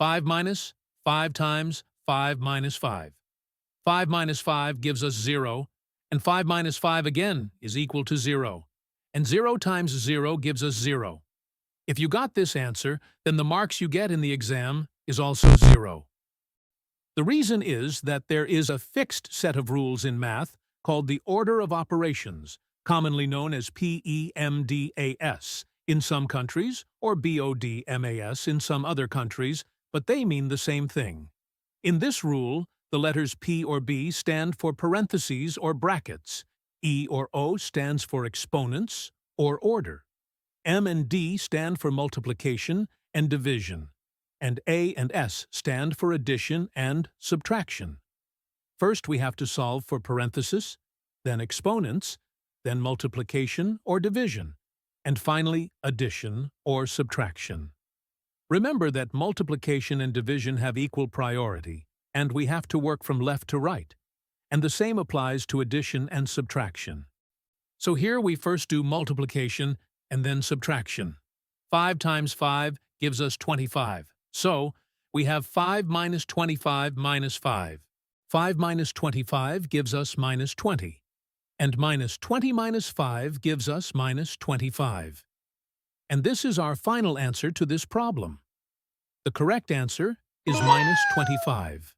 5 minus 5 times 5 minus 5. 5 minus 5 gives us 0, and 5 minus 5 again is equal to 0. And 0 times 0 gives us 0. If you got this answer, then the marks you get in the exam is also 0. The reason is that there is a fixed set of rules in math called the order of operations, commonly known as PEMDAS in some countries or BODMAS in some other countries, but they mean the same thing. In this rule, the letters P or B stand for parentheses or brackets, E or O stands for exponents or order, M and D stand for multiplication and division, and A and S stand for addition and subtraction. First, we have to solve for parentheses, then exponents, then multiplication or division, and finally addition or subtraction. Remember that multiplication and division have equal priority, and we have to work from left to right, and the same applies to addition and subtraction. So here we first do multiplication and then subtraction. 5 times 5 gives us 25. So, we have 5 minus 25 minus 5. 5 minus 25 gives us minus 20. And minus 20 minus 5 gives us minus 25. And this is our final answer to this problem. The correct answer is minus 25.